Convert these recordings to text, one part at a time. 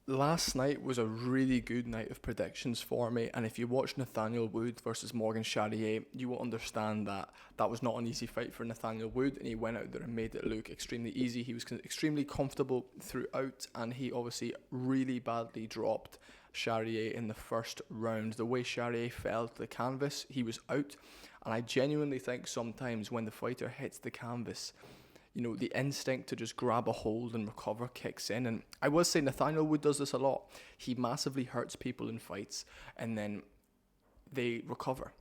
Last night was a really good night of predictions for me, and if you watch Nathaniel Wood versus Morgan Charrier, you will understand that that was not an easy fight for Nathaniel Wood, and he went out there and made it look extremely easy. He was extremely comfortable throughout, and he obviously really badly dropped Charrier in the first round. The way Charrier fell to the canvas, he was out, and I genuinely think sometimes when the fighter hits the canvas, the instinct to just grab a hold and recover kicks in. And I will say Nathaniel Wood does this a lot. He massively hurts people in fights, and then they recover.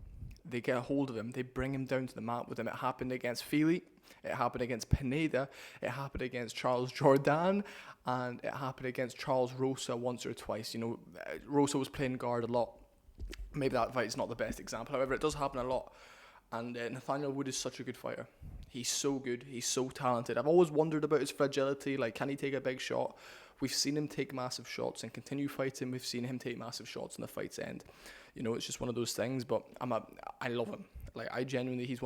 They get a hold of him. They bring him down to the mat with him. It happened against Feely. It happened against Pineda. It happened against Charles Jourdain. And it happened against Charles Rosa once or twice. Rosa was playing guard a lot. Maybe that fight's not the best example. However, it does happen a lot. And Nathaniel Wood is such a good fighter. He's so good. He's so talented. I've always wondered about his fragility. Like, can he take a big shot? We've seen him take massive shots and continue fighting. We've seen him take massive shots in the fight's end. It's just one of those things. But I love him. Like, I genuinely, he's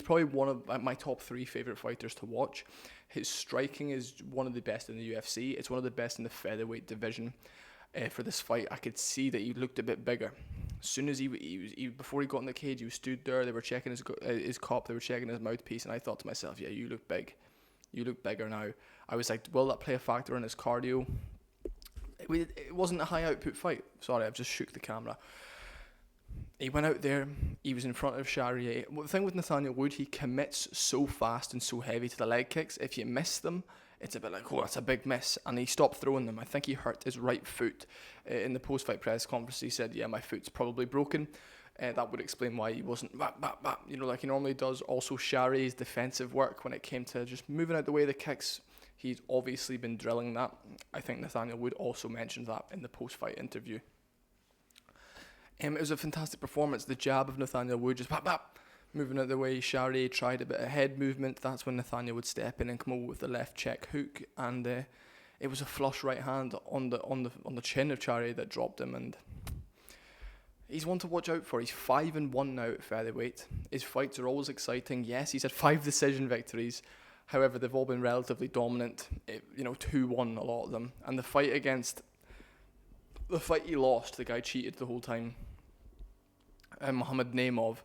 probably one of my top 3 favorite fighters to watch. His striking is one of the best in the UFC. It's one of the best in the featherweight division. For this fight, I could see that he looked a bit bigger. As soon as he before he got in the cage, he was stood there. They were checking his cop. They were checking his mouthpiece, and I thought to myself, "Yeah, you look big. You look bigger now." I was like, "Will that play a factor in his cardio?" It wasn't a high output fight. Sorry, I've just shook the camera. He went out there. He was in front of Charrier. Well, the thing with Nathaniel Wood, he commits so fast and so heavy to the leg kicks. If you miss them, it's a bit like, oh, that's a big miss. And he stopped throwing them. I think he hurt his right foot. In the post-fight press conference, he said, yeah, my foot's probably broken. That would explain why he wasn't, like he normally does. Also, Charrier's defensive work when it came to just moving out the way of the kicks, he's obviously been drilling that. I think Nathaniel Wood also mentioned that in the post-fight interview. It was a fantastic performance. The jab of Nathaniel Wood, just moving out the way. Charrier tried a bit of head movement. That's when Nathaniel would step in and come over with the left check hook, and it was a flush right hand on the chin of Charrier that dropped him. And he's one to watch out for. He's 5-1 now at featherweight. His fights are always exciting. Yes, he's had 5 decision victories. However, they've all been relatively dominant. 2-1 a lot of them. And the fight he lost, the guy cheated the whole time. Mohamed Naimov,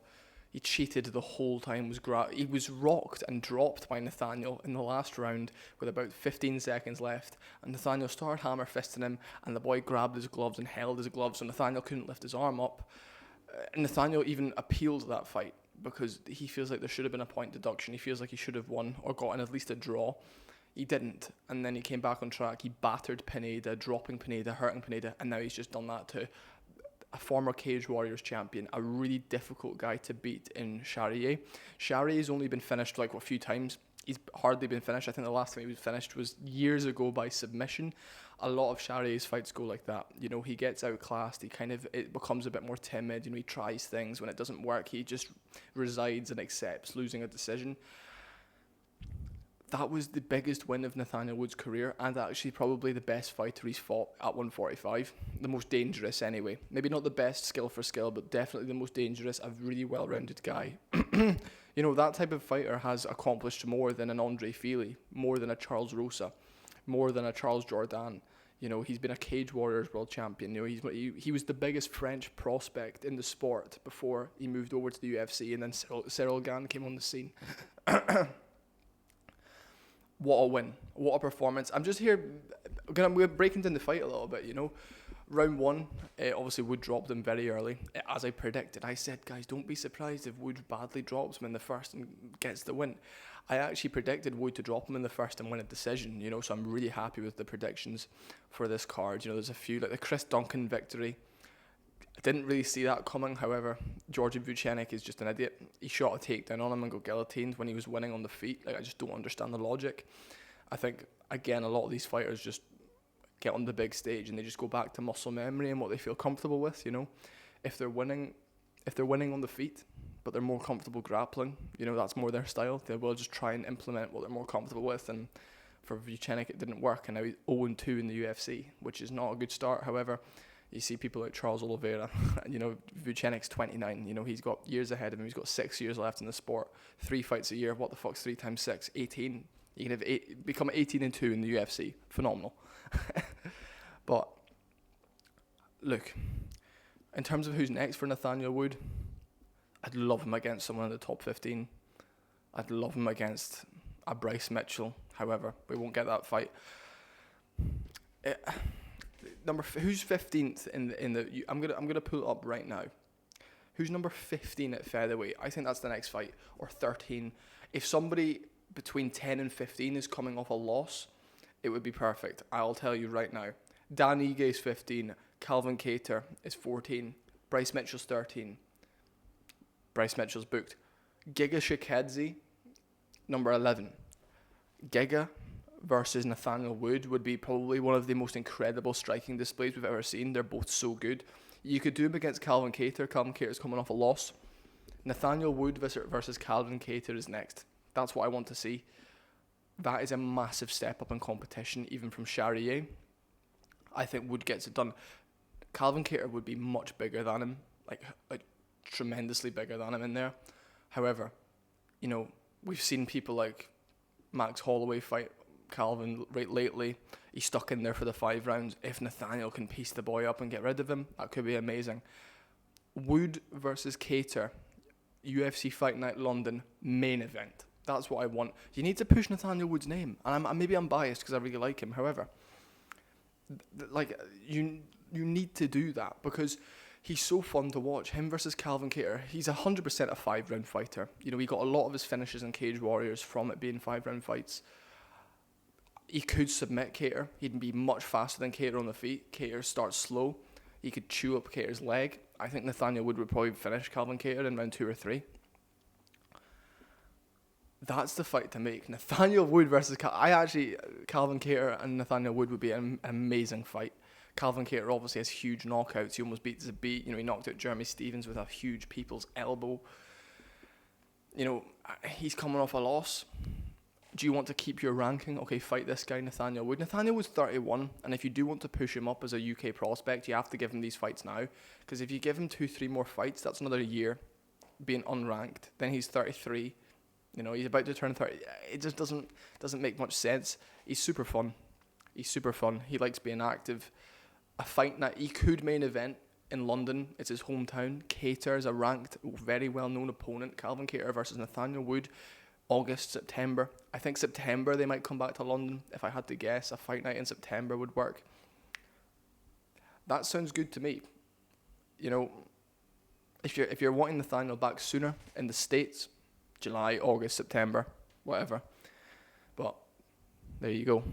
he cheated the whole time. He was rocked and dropped by Nathaniel in the last round with about 15 seconds left. And Nathaniel started hammer fisting him, and the boy grabbed his gloves and held his gloves, so Nathaniel couldn't lift his arm up. Nathaniel even appealed that fight because he feels like there should have been a point deduction. He feels like he should have won or gotten at least a draw. He didn't, and then he came back on track. He battered Pineda, dropping Pineda, hurting Pineda, and now he's just done that to a former Cage Warriors champion, a really difficult guy to beat in Charrier. Charrier's only been finished a few times. He's hardly been finished. I think the last time he was finished was years ago by submission. A lot of Charrier's fights go like that. He gets outclassed. It becomes a bit more timid. He tries things. When it doesn't work, he just resides and accepts losing a decision. That was the biggest win of Nathaniel Wood's career, and actually probably the best fighter he's fought at 145. The most dangerous anyway. Maybe not the best skill for skill, but definitely the most dangerous, a really well-rounded guy. That type of fighter has accomplished more than an Andre Feely, more than a Charles Rosa, more than a Charles Jourdain. He's been a Cage Warriors world champion. He was the biggest French prospect in the sport before he moved over to the UFC, and then Cyril Gane came on the scene. What a win. What a performance. I'm just here, we're breaking down the fight a little bit, Round 1, obviously Wood dropped him very early. As I predicted, I said, guys, don't be surprised if Wood badly drops him in the first and gets the win. I actually predicted Wood to drop him in the first and win a decision, so I'm really happy with the predictions for this card. There's a few, like the Chris Duncan victory. I didn't really see that coming. However, Georgi Vucenic is just an idiot. He shot a takedown on him and got guillotined when he was winning on the feet. I just don't understand the logic. I think, again, a lot of these fighters just get on the big stage and they just go back to muscle memory and what they feel comfortable with, If they're winning on the feet, but they're more comfortable grappling, that's more their style. They will just try and implement what they're more comfortable with. And for Vucenic, it didn't work. And now he's 0-2 in the UFC, which is not a good start. However, you see people like Charles Oliveira, Vucenic's 29, he's got years ahead of him. He's got 6 years left in the sport, 3 fights a year. What the fuck's 3 times 6? 18. You can become 18-2 in the UFC. Phenomenal. But look, in terms of who's next for Nathaniel Wood, I'd love him against someone in the top 15. I'd love him against a Bryce Mitchell. However, we won't get that fight. Who's 15th in the? I'm gonna pull it up right now. Who's number 15 at featherweight? I think that's the next fight, or 13. If somebody between 10 and 15 is coming off a loss, it would be perfect. I'll tell you right now. Dan Ige is 15. Calvin Kattar is 14. Bryce Mitchell's 13. Bryce Mitchell's booked. Giga Shikadze, number 11. Giga versus Nathaniel Wood would be probably one of the most incredible striking displays we've ever seen. They're both so good. You could do him against Calvin Kattar. Calvin Kattar's coming off a loss. Nathaniel Wood versus Calvin Kattar is next. That's what I want to see. That is a massive step up in competition, even from Charrier. I think Wood gets it done. Calvin Kattar would be much bigger than him, like tremendously bigger than him in there. However, you know, we've seen people like Max Holloway fight Calvin right lately. He's stuck in there for the 5 rounds. If Nathaniel can piece the boy up and get rid of him, that could be amazing. Wood versus Kattar, UFC Fight Night London, main event. That's what I want. You need to push Nathaniel Wood's name, and maybe I'm biased because I really like him. However, you need to do that because he's so fun to watch. Him versus Calvin Kattar, he's 100% a 5-round fighter. You know, he got a lot of his finishes in Cage Warriors from it being 5-round fights. He could submit Kattar. He'd be much faster than Kattar on the feet. Kattar starts slow. He could chew up Kattar's leg. I think Nathaniel Wood would probably finish Calvin Kattar in round 2 or 3. That's the fight to make. Nathaniel Wood versus Calvin Kattar and Nathaniel Wood would be an amazing fight. Calvin Kattar obviously has huge knockouts. He almost beat Zabit. You know, he knocked out Jeremy Stevens with a huge people's elbow. You know, he's coming off a loss. Do you want to keep your ranking? Okay, fight this guy, Nathaniel Wood. Nathaniel was 31, and if you do want to push him up as a UK prospect, you have to give him these fights now. Because if you give him 2-3 more fights, that's another year being unranked. Then he's 33. You know, he's about to turn 30. It just doesn't make much sense. He's super fun. He likes being active. A fight night, he could main event in London. It's his hometown. Kattar is a ranked, very well-known opponent. Calvin Kattar versus Nathaniel Wood. August, September. I think September they might come back to London. If I had to guess, a fight night in September would work. That sounds good to me. You know, if you're wanting Nathaniel back sooner in the States, July, August, September, whatever. But there you go.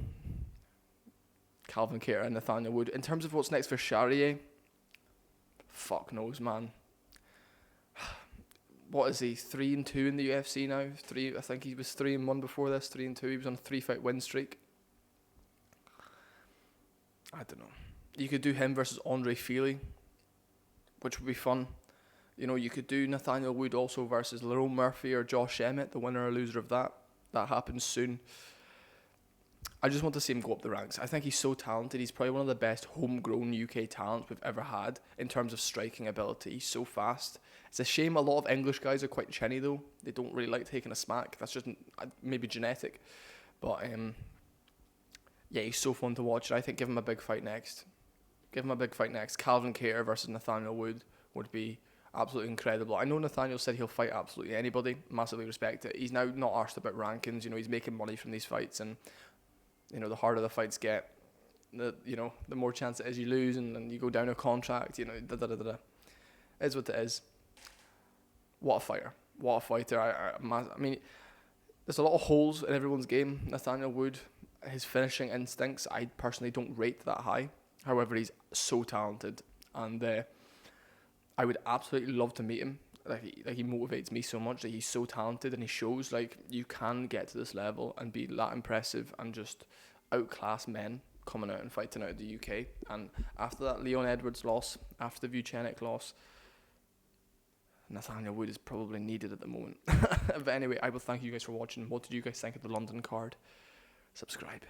Calvin Kattar and Nathaniel Wood. In terms of what's next for Charrier, fuck knows, man. What is he? 3-2 in the UFC now. I think he was 3-1 before this. 3-2. He was on a 3-fight win streak. I don't know. You could do him versus Andre Feely, which would be fun. You know, you could do Nathaniel Wood also versus Lerone Murphy or Josh Emmett, the winner or loser of that. That happens soon. I just want to see him go up the ranks. I think he's so talented. He's probably one of the best homegrown UK talents we've ever had in terms of striking ability. He's so fast. It's a shame a lot of English guys are quite chinny though. They don't really like taking a smack. That's just maybe genetic. But yeah, he's so fun to watch. I think give him a big fight next. Calvin Kattar versus Nathaniel Wood would be absolutely incredible. I know Nathaniel said he'll fight absolutely anybody. Massively respect it. He's now not arsed about rankings. You know, he's making money from these fights, and you know, the harder the fights get, the more chance it is you lose, and then you go down a contract. You know, It is what it is. What a fighter! I mean, there's a lot of holes in everyone's game. Nathaniel Wood, his finishing instincts, I personally don't rate that high. However, he's so talented, and I would absolutely love to meet him. He motivates me so much. That he's so talented, and he shows like you can get to this level and be that impressive and just outclass men coming out and fighting out of the UK. And after that Leon Edwards loss, after the Vucenic loss, Nathaniel Wood is probably needed at the moment. But anyway, I will thank you guys for watching. What did you guys think of the London card? Subscribe.